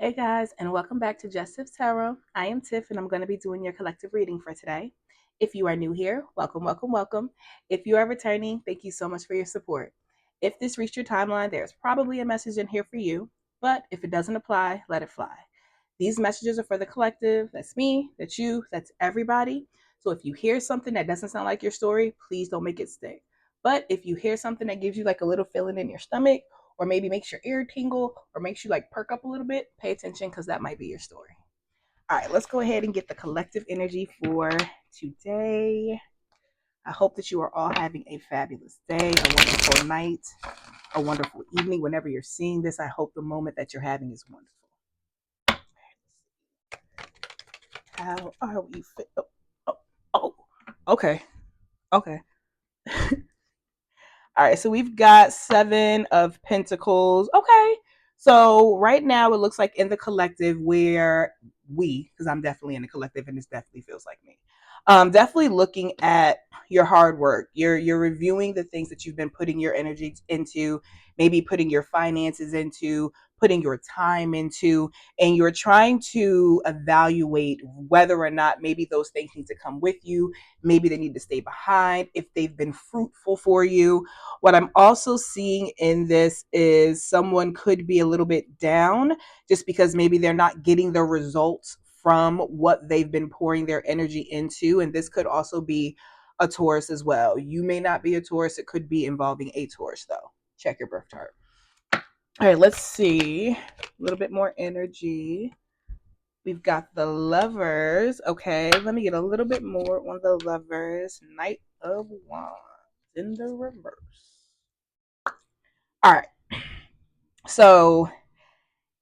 Hey guys, and welcome back to Just Tips Tarot. I am Tiff, and I'm going to be doing your collective reading for today. If you are new here, welcome, welcome, welcome. If you are returning, thank you so much for your support. If this reached your timeline, there's probably a message in here for you, but if it doesn't apply, let it fly. These messages are for the collective. That's me, that's you, that's everybody. So if you hear something that doesn't sound like your story, please don't make it stick. But if you hear something that gives you like a little feeling in your stomach, or maybe makes your ear tingle, or makes you like perk up a little bit, pay attention because that might be your story. All right, let's go ahead and get the collective energy for today. I hope that you are all having a fabulous day, a wonderful night, a wonderful evening. Whenever you're seeing this, I hope the moment that you're having is wonderful. How are we? Oh, oh, oh, okay, okay. All right, so we've got Seven of Pentacles. Okay, so right now it looks like in the collective where because I'm definitely in the collective and this definitely feels like me. Definitely looking at your hard work. You're reviewing the things that you've been putting your energy into, maybe putting your finances into, putting your time into, and you're trying to evaluate whether or not maybe those things need to come with you, maybe they need to stay behind, if they've been fruitful for you. What I'm also seeing in this is someone could be a little bit down just because maybe they're not getting the results from what they've been pouring their energy into. And this could also be a Taurus as well. You may not be a Taurus, it could be involving a Taurus, though. Check your birth chart. All right, let's see. A little bit more energy. We've got the Lovers. Okay, let me get a little bit more on the Lovers. Knight of Wands in the reverse. All right. So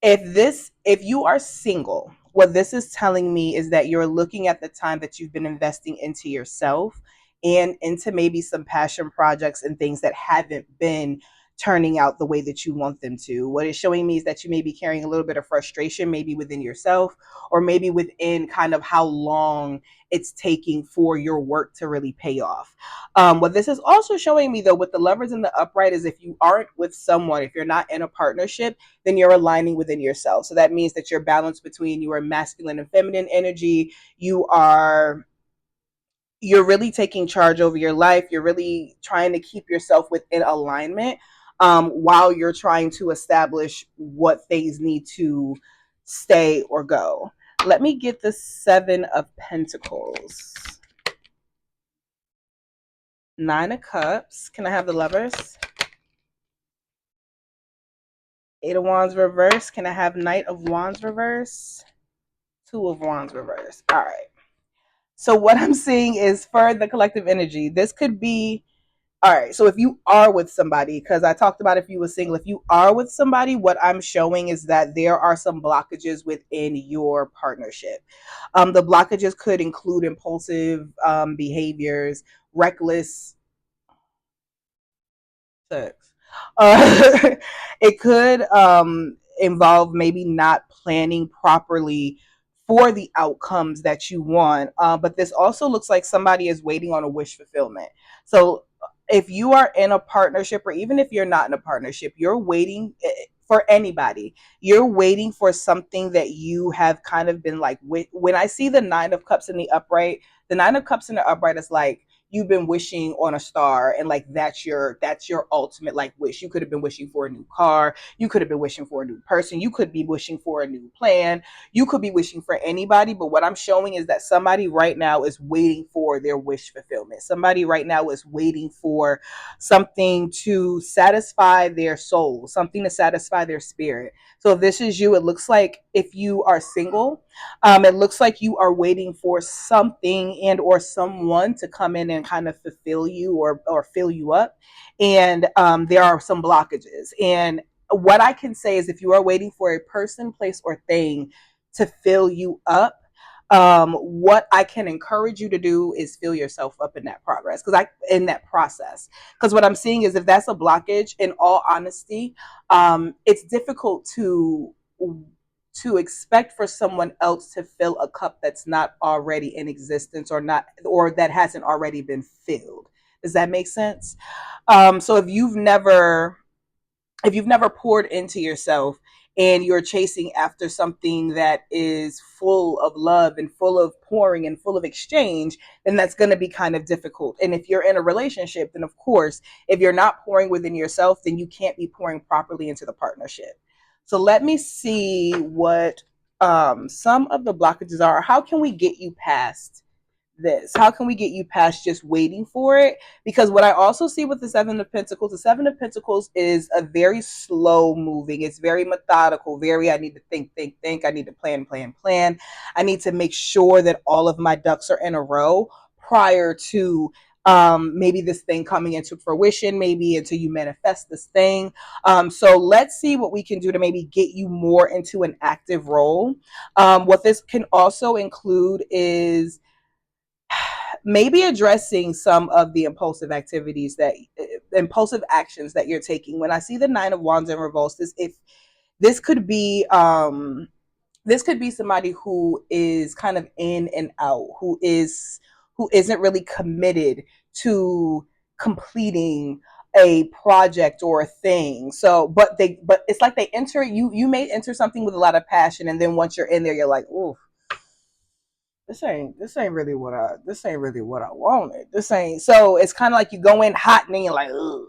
if you are single, what this is telling me is that you're looking at the time that you've been investing into yourself and into maybe some passion projects and things that haven't been turning out the way that you want them to. What it's showing me is that you may be carrying a little bit of frustration, maybe within yourself, or maybe within kind of how long it's taking for your work to really pay off. What this is also showing me, though, with the Lovers in the upright, is if you aren't with someone, if you're not in a partnership, then you're aligning within yourself. So that means that you're balanced between your masculine and feminine energy. You're really taking charge over your life. You're really trying to keep yourself within alignment, while you're trying to establish what things need to stay or go. Let me get the Seven of Pentacles. Nine of Cups. Can I have the Lovers? Eight of Wands reverse. Can I have Knight of Wands reverse? Two of Wands reverse. All right. So what I'm seeing is for the collective energy, this could be all right. So if you are with somebody, because I talked about if you were single, if you are with somebody, what I'm showing is that there are some blockages within your partnership. The blockages could include impulsive behaviors, reckless sex. It could involve maybe not planning properly for the outcomes that you want. But this also looks like somebody is waiting on a wish fulfillment. So if you are in a partnership, or even if you're not in a partnership, you're waiting for anybody. You're waiting for something that you have kind of been like, when I see the Nine of Cups in the upright, the Nine of Cups in the upright is like, you've been wishing on a star, and like that's your ultimate like wish. You could have been wishing for a new car, you could have been wishing for a new person, you could be wishing for a new plan, you could be wishing for anybody. But what I'm showing is that somebody right now is waiting for their wish fulfillment. Somebody right now is waiting for something to satisfy their soul, something to satisfy their spirit. So if this is you, it looks like if you are single, it looks like you are waiting for something and or someone to come in and kind of fulfill you or fill you up. And there are some blockages. And what I can say is if you are waiting for a person, place, or thing to fill you up, what I can encourage you to do is fill yourself up in that progress, in that process. Because what I'm seeing is if that's a blockage, in all honesty, it's difficult to expect for someone else to fill a cup that's not already in existence, or that hasn't already been filled. Does that make sense? So if you've never poured into yourself, and you're chasing after something that is full of love and full of pouring and full of exchange, then that's going to be kind of difficult. And if you're in a relationship, then of course, if you're not pouring within yourself, then you can't be pouring properly into the partnership. So let me see what some of the blockages are. How can we get you past this? How can we get you past just waiting for it? Because what I also see with the Seven of Pentacles is a very slow moving. It's very methodical. Very, I need to think. I need to plan. I need to make sure that all of my ducks are in a row prior to maybe this thing coming into fruition, maybe until you manifest this thing. So let's see what we can do to maybe get you more into an active role. What this can also include is maybe addressing some of the impulsive actions that you're taking. When I see the Nine of Wands in reverse, this could be this could be somebody who is kind of in and out, who isn't really committed to completing a project or a thing. So but it's like they enter, you may enter something with a lot of passion, and then once you're in there you're like, ooh, this ain't really what I wanted. This ain't. So it's kind of like you go in hot and then you're like, ugh.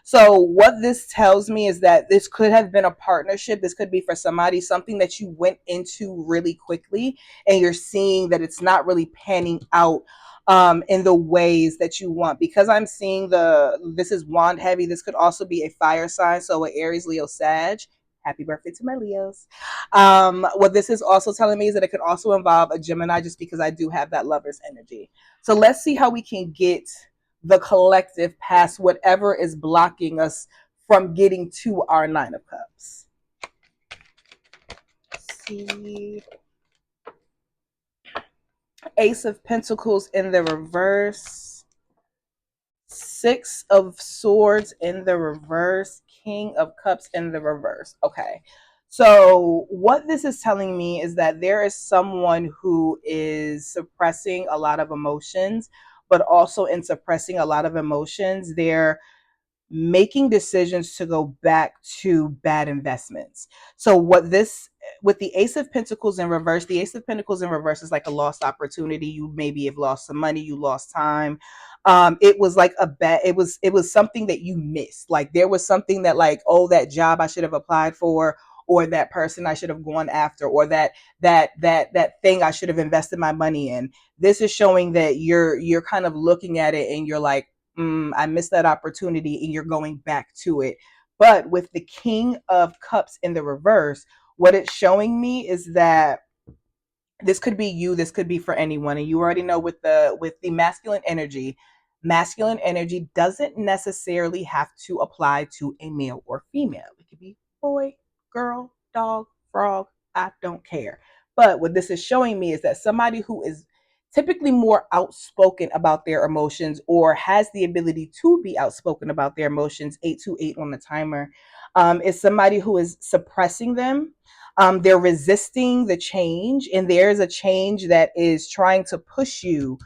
So what this tells me is that this could have been a partnership. This could be for somebody, something that you went into really quickly, and you're seeing that it's not really panning out in the ways that you want. Because I'm seeing this is wand heavy. This could also be a fire sign, so an Aries, Leo, Sag. Happy birthday to my Leos. What this is also telling me is that it could also involve a Gemini, just because I do have that lover's energy. So let's see how we can get the collective past whatever is blocking us from getting to our Nine of Cups. Let's see. Ace of Pentacles in the reverse. Six of Swords in the reverse. King of Cups in the reverse. Okay. So what this is telling me is that there is someone who is suppressing a lot of emotions, but also in suppressing a lot of emotions, they're making decisions to go back to bad investments. So what this with the Ace of Pentacles in reverse, the Ace of Pentacles in reverse is like a lost opportunity. You maybe have lost some money, you lost time. It was like a bet. It was something that you missed. Like there was something that, like, oh, that job I should have applied for, or that person I should have gone after, or that thing I should have invested my money in. This is showing that you're kind of looking at it and you're like, I missed that opportunity, and you're going back to it. But with the King of Cups in the reverse, what it's showing me is that this could be you, this could be for anyone. And you already know with the masculine energy doesn't necessarily have to apply to a male or female. It could be boy, girl, dog, frog, I don't care. But what this is showing me is that somebody who is typically more outspoken about their emotions, or has the ability to be outspoken about their emotions, 828 on the timer, is somebody who is suppressing them. They're resisting the change, and there's a change that is trying to push you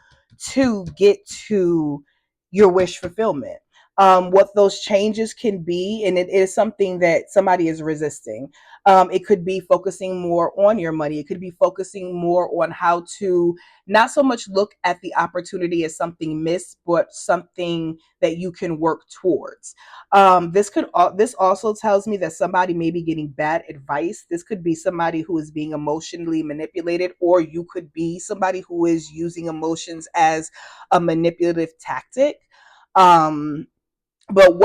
to get to your wish fulfillment. What those changes can be, and it is something that somebody is resisting. It could be focusing more on your money. It could be focusing more on how to not so much look at the opportunity as something missed, but something that you can work towards. This also tells me that somebody may be getting bad advice. This could be somebody who is being emotionally manipulated, or you could be somebody who is using emotions as a manipulative tactic. Um, but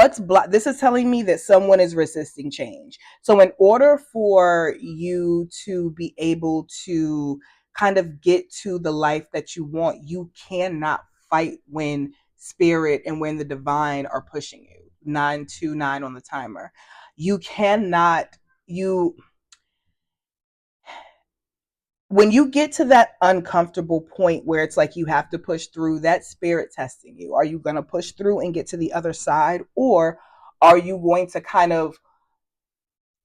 this is telling me that someone is resisting change. So in order for you to be able to kind of get to the life that you want, you cannot fight when spirit and when the divine are pushing you. 929 on the timer. You cannot, you when you get to that uncomfortable point where it's like you have to push through, that spirit testing you. Are you going to push through and get to the other side, or are you going to kind of,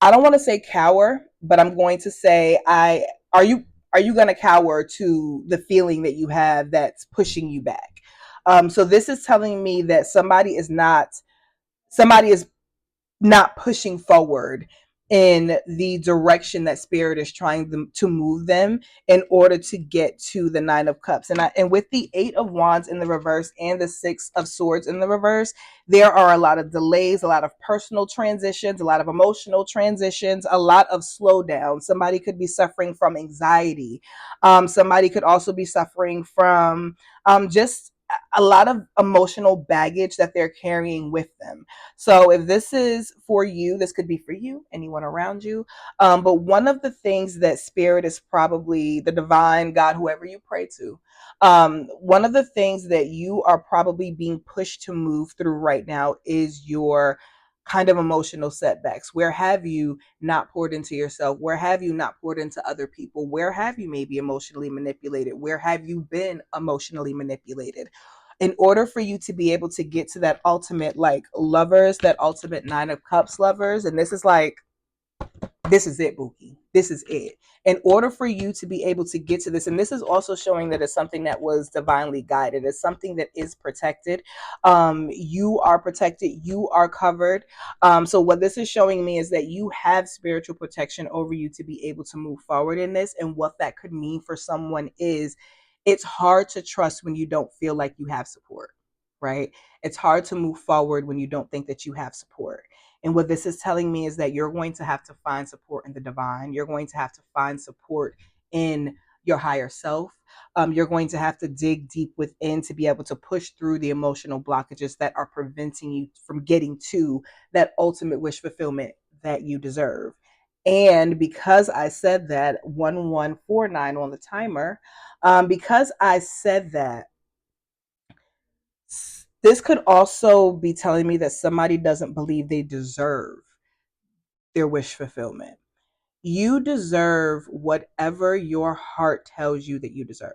I don't want to say cower, but I'm going to say I are you going to cower to the feeling that you have that's pushing you back? So this is telling me that somebody is not pushing forward in the direction that spirit is trying them to move them in order to get to the 9 of cups. And with the 8 of wands in the reverse and the 6 of swords in the reverse, there are a lot of delays, a lot of personal transitions, a lot of emotional transitions, a lot of slowdown. Somebody could be suffering from anxiety. Somebody could also be suffering from just a lot of emotional baggage that they're carrying with them. So if this is for you, this could be for you, anyone around you. But one of the things that spirit is probably the divine God, whoever you pray to, one of the things that you are probably being pushed to move through right now is your kind of emotional setbacks. Where have you not poured into yourself? Where have you not poured into other people? Where have you maybe emotionally manipulated? Where have you been emotionally manipulated? In order for you to be able to get to that ultimate like lovers, that ultimate 9 of cups lovers, and this is like, this is it, Buki. This is it. In order for you to be able to get to this, and this is also showing that it's something that was divinely guided. It's something that is protected. You are protected. You are covered. So what this is showing me is that you have spiritual protection over you to be able to move forward in this. And what that could mean for someone is it's hard to trust when you don't feel like you have support, right? It's hard to move forward when you don't think that you have support. And what this is telling me is that you're going to have to find support in the divine. You're going to have to find support in your higher self. You're going to have to dig deep within to be able to push through the emotional blockages that are preventing you from getting to that ultimate wish fulfillment that you deserve. And because I said that, 1149 on the timer, because I said that, this could also be telling me that somebody doesn't believe they deserve their wish fulfillment. You deserve whatever your heart tells you that you deserve.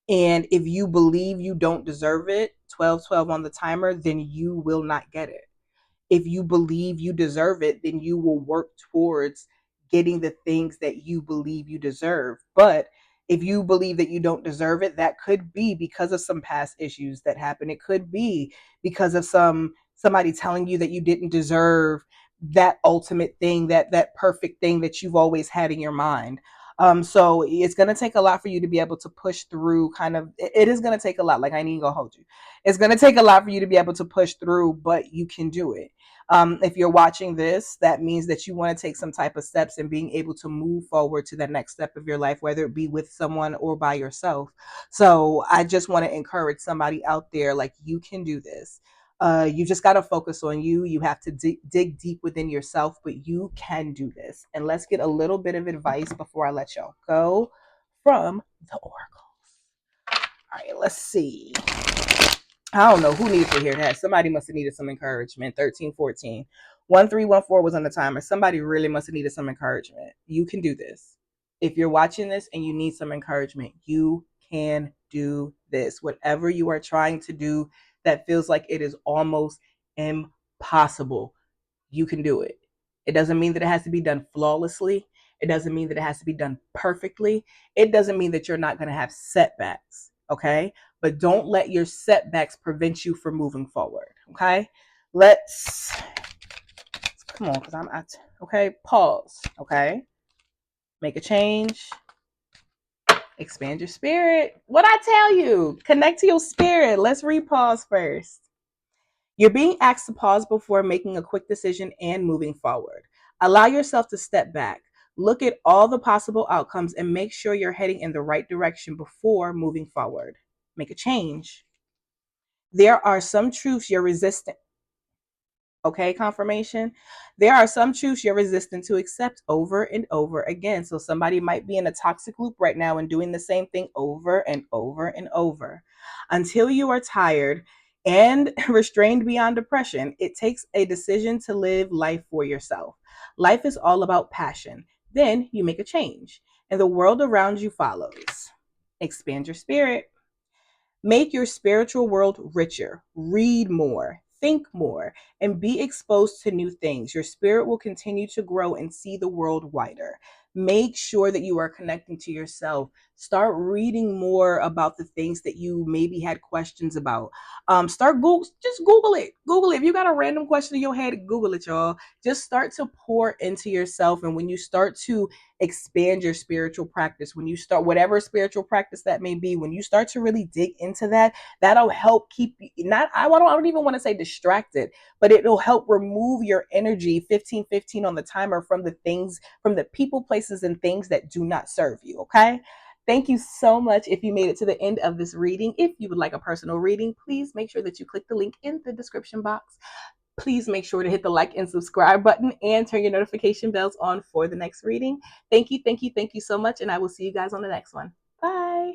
And if you believe you don't deserve it, 1212 on the timer, then you will not get it. If you believe you deserve it, then you will work towards getting the things that you believe you deserve. But if you believe that you don't deserve it, that could be because of some past issues that happened. It could be because of somebody telling you that you didn't deserve that ultimate thing, that perfect thing that you've always had in your mind. So it's going to take a lot for you to be able to push through kind of, it is going to take a lot. Like, I ain't gonna hold you. It's going to take a lot for you to be able to push through, but you can do it. If you're watching this, that means that you want to take some type of steps and being able to move forward to the next step of your life, whether it be with someone or by yourself. So I just want to encourage somebody out there, like, you can do this. You just got to focus on you. You have to dig deep within yourself, but you can do this. And let's get a little bit of advice before I let y'all go from the oracle. All right, let's see. I don't know who needed to hear that. Somebody must have needed some encouragement. 1314. 1314 was on the timer. Somebody really must have needed some encouragement. You can do this. If you're watching this and you need some encouragement, you can do this. Whatever you are trying to do that feels like it is almost impossible, you can do it. It doesn't mean that it has to be done flawlessly. It doesn't mean that it has to be done perfectly. It doesn't mean that you're not going to have setbacks, okay? But don't let your setbacks prevent you from moving forward, okay? Let's come on, because I'm at, okay? Pause, okay? Make a change. Expand your spirit. What I tell you, connect to your spirit. Let's repause first. You're being asked to pause before making a quick decision and moving forward. Allow yourself to step back. Look at all the possible outcomes and make sure you're heading in the right direction before moving forward. Make a change. There are some truths you're resistant. Okay, confirmation. There are some truths you're resistant to accept over and over again. So somebody might be in a toxic loop right now and doing the same thing over and over and over. Until you are tired and restrained beyond depression, it takes a decision to live life for yourself. Life is all about passion. Then you make a change, and the world around you follows. Expand your spirit. Make your spiritual world richer. Read more, think more, and be exposed to new things. Your spirit will continue to grow and see the world wider. Make sure that you are connecting to yourself. Start reading more about the things that you maybe had questions about. Start Google, just Google it. Google it. If you got a random question in your head, Google it, y'all. Just start to pour into yourself. And when you start to expand your spiritual practice, when you start whatever spiritual practice that may be, when you start to really dig into that, that'll help keep you not I don't even want to say distracted, but it'll help remove your energy 15-15 on the timer from the things, from the people, places, and things that do not serve you. Okay. Thank you so much. If you made it to the end of this reading, if you would like a personal reading, please make sure that you click the link in the description box. Please make sure to hit the like and subscribe button and turn your notification bells on for the next reading. Thank you, thank you, thank you so much. And I will see you guys on the next one. Bye.